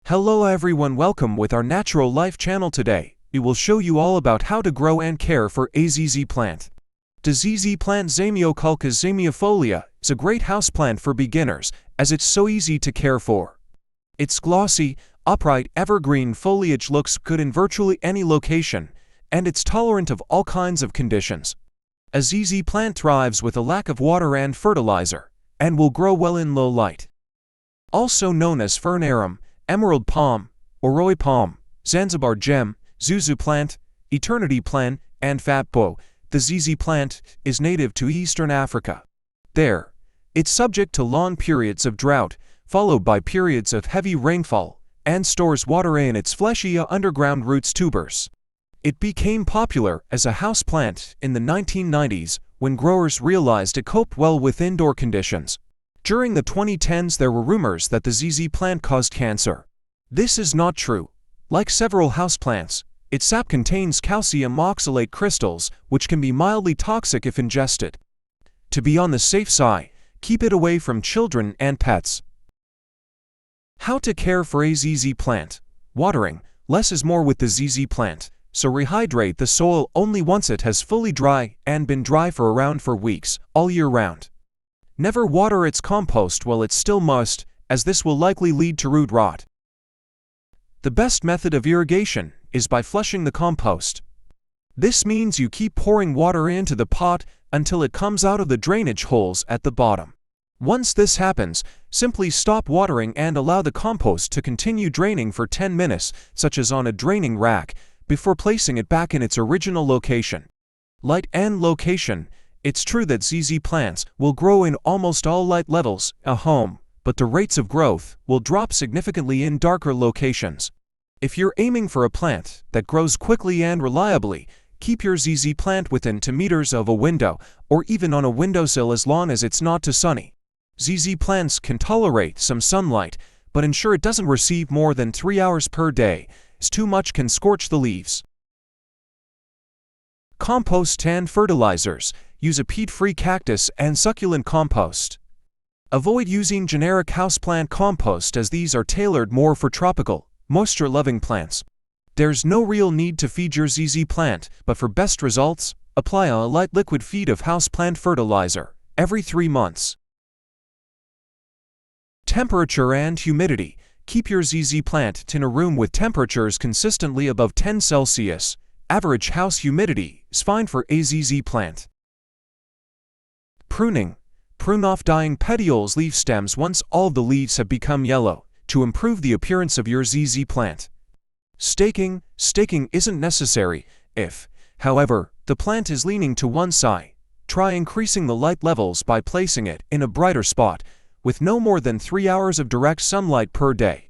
Hello everyone, welcome with our Natural Life channel. Today, we will show you all about how to grow and care for a ZZ plant. The ZZ plant Zamioculcas Zamiifolia is a great houseplant for beginners as it's so easy to care for. Its glossy, upright, evergreen foliage looks good in virtually any location, and it's tolerant of all kinds of conditions. A ZZ plant thrives with a lack of water and fertilizer, and will grow well in low light. Also known as fern arum, emerald palm, oroi palm, Zanzibar gem, zuzu plant, eternity plant, and fatbo, the ZZ plant is native to Eastern Africa. There, it's subject to long periods of drought, followed by periods of heavy rainfall, and stores water in its fleshy underground roots tubers. It became popular as a houseplant in the 1990s when growers realized it coped well with indoor conditions. During the 2010s, there were rumors that the ZZ plant caused cancer. This is not true. Like several houseplants, its sap contains calcium oxalate crystals, which can be mildly toxic if ingested. To be on the safe side, keep it away from children and pets. How to care for a ZZ plant. Watering. Less is more with the ZZ plant, so rehydrate the soil only once it has fully dry and been dry for around 4 weeks, all year round. Never water its compost while it's still moist, as this will likely lead to root rot. The best method of irrigation is by flushing the compost. This means you keep pouring water into the pot until it comes out of the drainage holes at the bottom. Once this happens, simply stop watering and allow the compost to continue draining for 10 minutes, such as on a draining rack, before placing it back in its original location. Light and location. It's true that ZZ plants will grow in almost all light levels at home, but the rates of growth will drop significantly in darker locations. If you're aiming for a plant that grows quickly and reliably, keep your ZZ plant within 2 meters of a window, or even on a windowsill as long as it's not too sunny. ZZ plants can tolerate some sunlight, but ensure it doesn't receive more than 3 hours per day, as too much can scorch the leaves. Compost and fertilizers. Use a peat-free cactus and succulent compost. Avoid using generic houseplant compost as these are tailored more for tropical, moisture-loving plants. There's no real need to feed your ZZ plant, but for best results, apply a light liquid feed of houseplant fertilizer every 3 months. Temperature and humidity. Keep your ZZ plant in a room with temperatures consistently above 10 Celsius. Average house humidity is fine for a ZZ plant. Pruning. Prune off dying petioles, leaf stems once all the leaves have become yellow, to improve the appearance of your ZZ plant. Staking. Staking isn't necessary if, however, the plant is leaning to one side. Try increasing the light levels by placing it in a brighter spot, with no more than 3 hours of direct sunlight per day.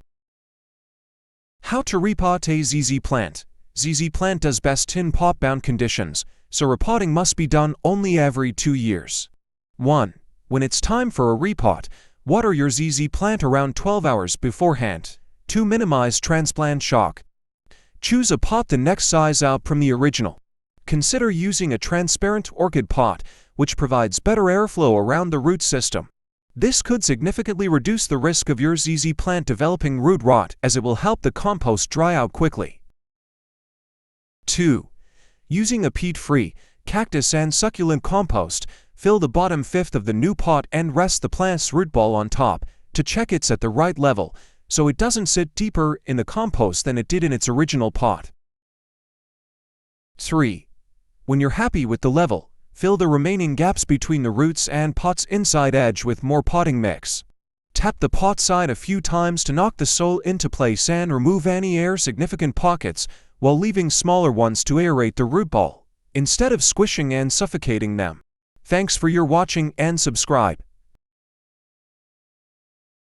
How to repot a ZZ plant. ZZ plant does best in pot-bound conditions, so repotting must be done only every 2 years. 1. When it's time for a repot, water your ZZ plant around 12 hours beforehand. 2. Minimize transplant shock. Choose a pot the next size out from the original. Consider using a transparent orchid pot, which provides better airflow around the root system. This could significantly reduce the risk of your ZZ plant developing root rot, as it will help the compost dry out quickly. 2. Using a peat-free, cactus and succulent compost, fill the bottom fifth of the new pot and rest the plant's root ball on top to check it's at the right level, so it doesn't sit deeper in the compost than it did in its original pot. 3. When you're happy with the level, fill the remaining gaps between the roots and pot's inside edge with more potting mix. Tap the pot side a few times to knock the soil into place and remove any air-significant pockets, while leaving smaller ones to aerate the root ball, instead of squishing and suffocating them. Thanks for your watching and subscribe.